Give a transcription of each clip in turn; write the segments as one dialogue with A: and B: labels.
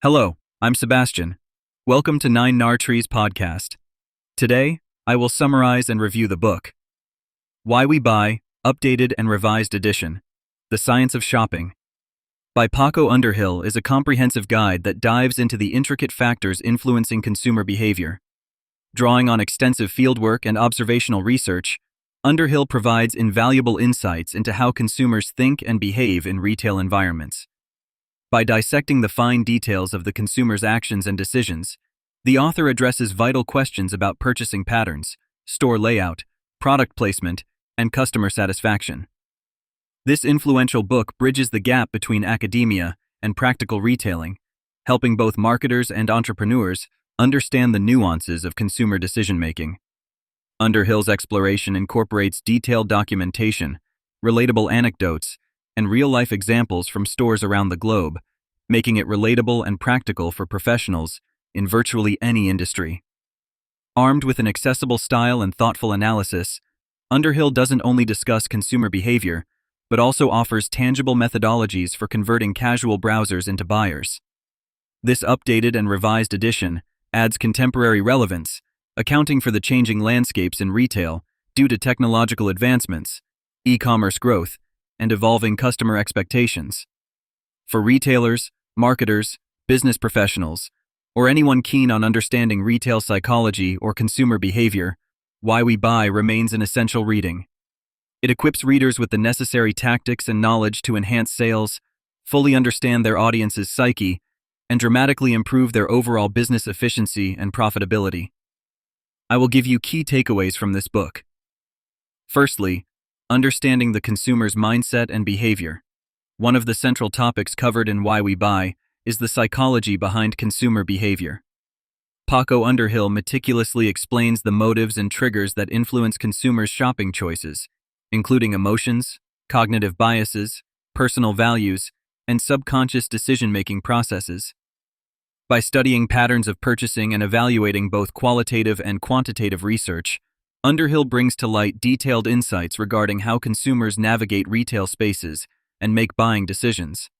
A: Hello, I'm Sebastian. Welcome to Nine Nar Trees podcast. Today, I will summarize and review the book, Why We Buy, Updated and Revised Edition, The Science of Shopping, by Paco Underhill is a comprehensive guide that dives into the intricate factors influencing consumer behavior. Drawing on extensive fieldwork and observational research, Underhill provides invaluable insights into how consumers think and behave in retail environments. By dissecting the fine details of the consumer's actions and decisions, the author addresses vital questions about purchasing patterns, store layout, product placement, and customer satisfaction. This influential book bridges the gap between academia and practical retailing, helping both marketers and entrepreneurs understand the nuances of consumer decision-making. Underhill's exploration incorporates detailed documentation, relatable anecdotes, and real-life examples from stores around the globe, making it relatable and practical for professionals in virtually any industry. Armed with an accessible style and thoughtful analysis, Underhill doesn't only discuss consumer behavior, but also offers tangible methodologies for converting casual browsers into buyers. This updated and revised edition adds contemporary relevance, accounting for the changing landscapes in retail due to technological advancements, e-commerce growth, and evolving customer expectations. For retailers, marketers, business professionals, or anyone keen on understanding retail psychology or consumer behavior, Why We Buy remains an essential reading. It equips readers with the necessary tactics and knowledge to enhance sales, fully understand their audience's psyche, and dramatically improve their overall business efficiency and profitability. I will give you key takeaways from this book. Firstly, understanding the consumer's mindset and behavior. One of the central topics covered in Why We Buy is the psychology behind consumer behavior. Paco Underhill meticulously explains the motives and triggers that influence consumers' shopping choices, including emotions, cognitive biases, personal values, and subconscious decision-making processes. By studying patterns of purchasing and evaluating both qualitative and quantitative research, Underhill brings to light detailed insights regarding how consumers navigate retail spaces and make buying decisions.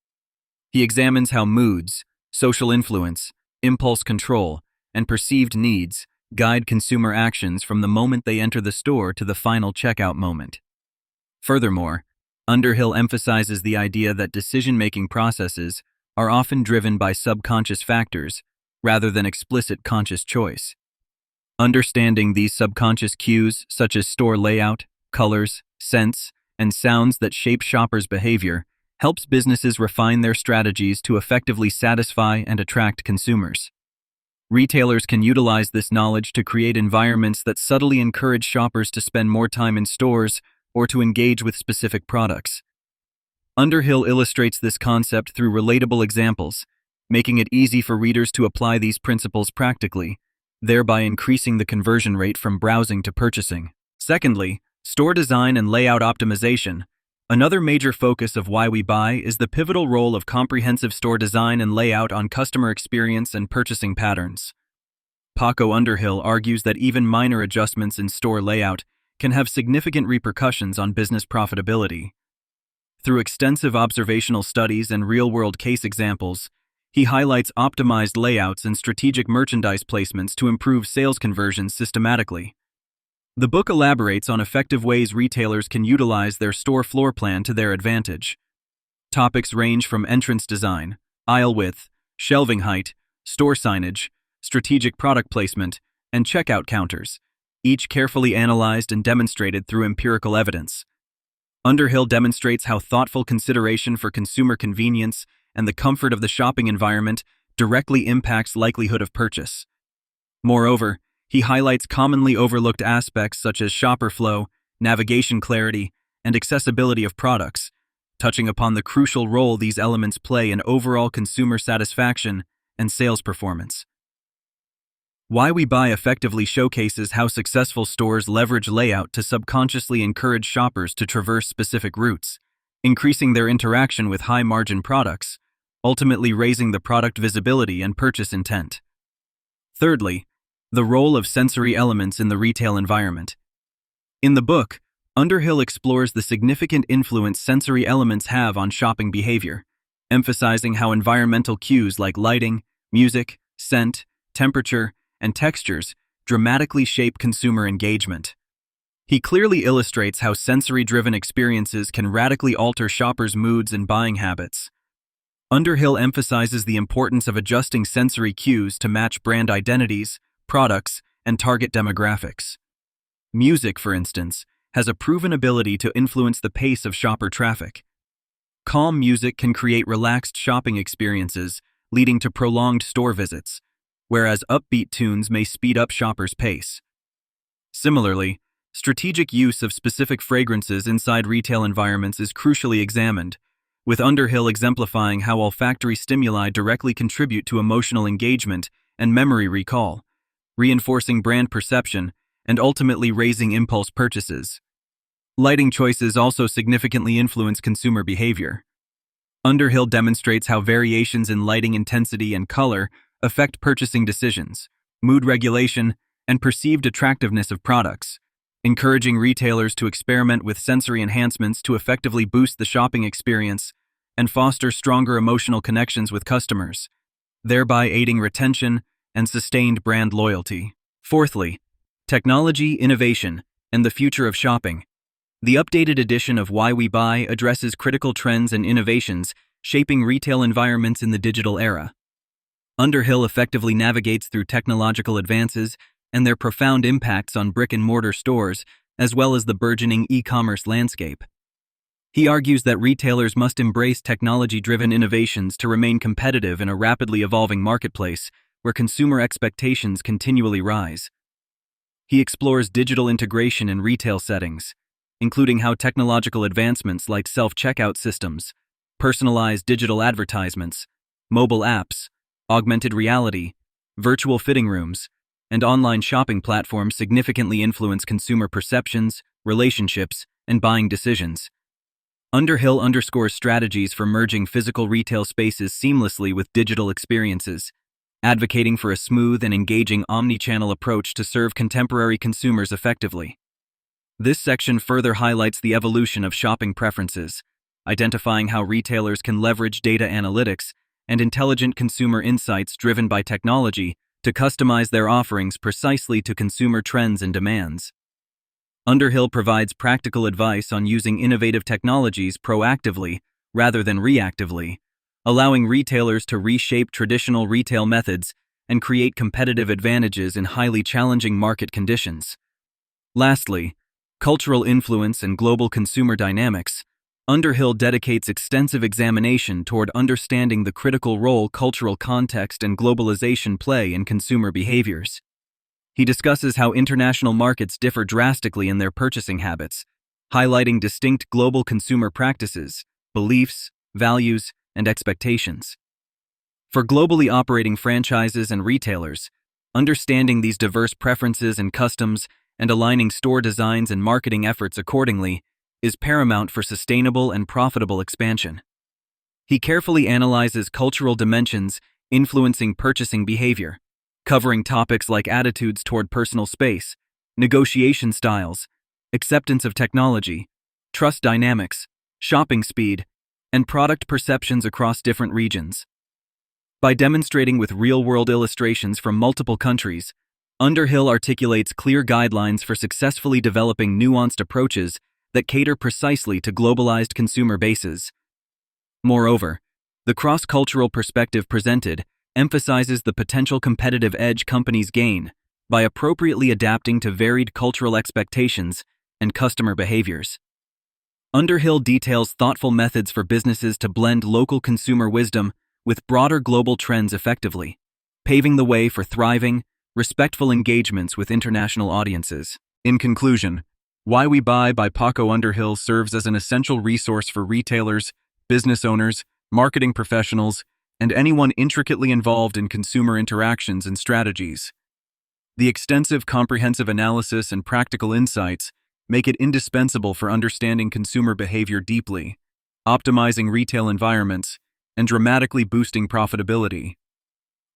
A: He examines how moods, social influence, impulse control, and perceived needs guide consumer actions from the moment they enter the store to the final checkout moment. Furthermore, Underhill emphasizes the idea that decision-making processes are often driven by subconscious factors rather than explicit conscious choice. Understanding these subconscious cues, such as store layout, colors, scents, and sounds that shape shoppers' behavior, helps businesses refine their strategies to effectively satisfy and attract consumers. Retailers can utilize this knowledge to create environments that subtly encourage shoppers to spend more time in stores or to engage with specific products. Underhill illustrates this concept through relatable examples, making it easy for readers to apply these principles practically, thereby increasing the conversion rate from browsing to purchasing. Secondly, store design and layout optimization. Another major focus of Why We Buy is the pivotal role of comprehensive store design and layout on customer experience and purchasing patterns. Paco Underhill argues that even minor adjustments in store layout can have significant repercussions on business profitability. Through extensive observational studies and real-world case examples, he highlights optimized layouts and strategic merchandise placements to improve sales conversions systematically. The book elaborates on effective ways retailers can utilize their store floor plan to their advantage. Topics range from entrance design, aisle width, shelving height, store signage, strategic product placement, and checkout counters, each carefully analyzed and demonstrated through empirical evidence. Underhill demonstrates how thoughtful consideration for consumer convenience and the comfort of the shopping environment directly impacts likelihood of purchase. Moreover, he highlights commonly overlooked aspects such as shopper flow, navigation clarity, and accessibility of products, touching upon the crucial role these elements play in overall consumer satisfaction and sales performance. Why We Buy effectively showcases how successful stores leverage layout to subconsciously encourage shoppers to traverse specific routes, increasing their interaction with high-margin products, ultimately raising the product visibility and purchase intent. Thirdly, the role of sensory elements in the retail environment. In the book, Underhill explores the significant influence sensory elements have on shopping behavior, emphasizing how environmental cues like lighting, Music, scent, temperature, and textures dramatically shape consumer engagement. He clearly illustrates how sensory-driven experiences can radically alter shoppers' moods and buying habits. Underhill emphasizes the importance of adjusting sensory cues to match brand identities, products, and target demographics. Music, for instance, has a proven ability to influence the pace of shopper traffic. Calm music can create relaxed shopping experiences, leading to prolonged store visits, whereas upbeat tunes may speed up shoppers' pace. Similarly, strategic use of specific fragrances inside retail environments is crucially examined, with Underhill exemplifying how olfactory stimuli directly contribute to emotional engagement and memory recall, reinforcing brand perception and ultimately raising impulse purchases. Lighting choices also significantly influence consumer behavior. Underhill demonstrates how variations in lighting intensity and color affect purchasing decisions, mood regulation, and perceived attractiveness of products, encouraging retailers to experiment with sensory enhancements to effectively boost the shopping experience and foster stronger emotional connections with customers, thereby aiding retention and sustained brand loyalty. Fourthly, technology, innovation, and the future of shopping. The updated edition of Why We Buy addresses critical trends and innovations shaping retail environments in the digital era. Underhill effectively navigates through technological advances and their profound impacts on brick-and-mortar stores, as well as the burgeoning e-commerce landscape. He argues that retailers must embrace technology-driven innovations to remain competitive in a rapidly evolving marketplace where consumer expectations continually rise. He explores digital integration in retail settings, including how technological advancements like self-checkout systems, personalized digital advertisements, mobile apps, augmented reality, virtual fitting rooms, and online shopping platforms significantly influence consumer perceptions, relationships, and buying decisions. Underhill underscores strategies for merging physical retail spaces seamlessly with digital experiences, advocating for a smooth and engaging omni-channel approach to serve contemporary consumers effectively. This section further highlights the evolution of shopping preferences, identifying how retailers can leverage data analytics and intelligent consumer insights driven by technology to customize their offerings precisely to consumer trends and demands. Underhill provides practical advice on using innovative technologies proactively rather than reactively, allowing retailers to reshape traditional retail methods and create competitive advantages in highly challenging market conditions. Lastly, cultural influence and global consumer dynamics. Underhill dedicates extensive examination toward understanding the critical role cultural context and globalization play in consumer behaviors. He discusses how international markets differ drastically in their purchasing habits, highlighting distinct global consumer practices, beliefs, values, and expectations. For globally operating franchises and retailers, understanding these diverse preferences and customs and aligning store designs and marketing efforts accordingly is paramount for sustainable and profitable expansion. He carefully analyzes cultural dimensions influencing purchasing behavior, covering topics like attitudes toward personal space, negotiation styles, acceptance of technology, trust dynamics, shopping speed, and product perceptions across different regions. By demonstrating with real-world illustrations from multiple countries, Underhill articulates clear guidelines for successfully developing nuanced approaches that cater precisely to globalized consumer bases. Moreover, the cross-cultural perspective presented emphasizes the potential competitive edge companies gain by appropriately adapting to varied cultural expectations and customer behaviors. Underhill details thoughtful methods for businesses to blend local consumer wisdom with broader global trends effectively, paving the way for thriving, respectful engagements with international audiences. In conclusion, Why We Buy by Paco Underhill serves as an essential resource for retailers, business owners, marketing professionals, and anyone intricately involved in consumer interactions and strategies. The extensive, comprehensive analysis and practical insights make it indispensable for understanding consumer behavior deeply, optimizing retail environments, and dramatically boosting profitability.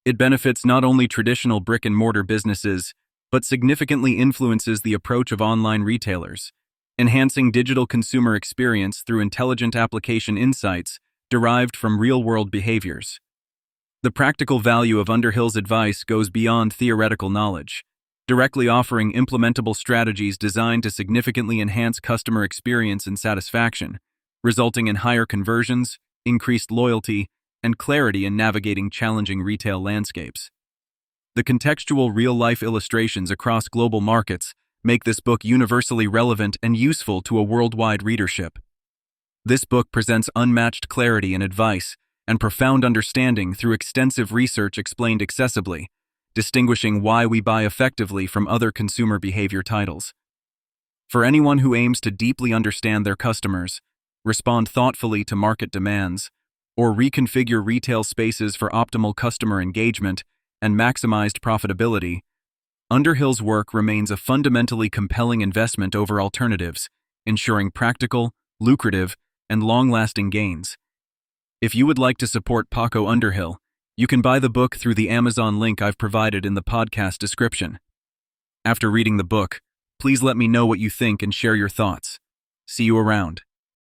A: It benefits not only traditional brick-and-mortar businesses, but significantly influences the approach of online retailers, enhancing digital consumer experience through intelligent application insights derived from real-world behaviors. The practical value of Underhill's advice goes beyond theoretical knowledge, directly offering implementable strategies designed to significantly enhance customer experience and satisfaction, resulting in higher conversions, increased loyalty, and clarity in navigating challenging retail landscapes. The contextual real-life illustrations across global markets make this book universally relevant and useful to a worldwide readership. This book presents unmatched clarity and advice, and profound understanding through extensive research explained accessibly, distinguishing why we buy effectively from other consumer behavior titles. For anyone who aims to deeply understand their customers, respond thoughtfully to market demands, or reconfigure retail spaces for optimal customer engagement and maximized profitability, Underhill's work remains a fundamentally compelling investment over alternatives, ensuring practical, lucrative, and long-lasting gains. If you would like to support Paco Underhill, you can buy the book through the Amazon link I've provided in the podcast description. After reading the book, please let me know what you think and share your thoughts. See you around.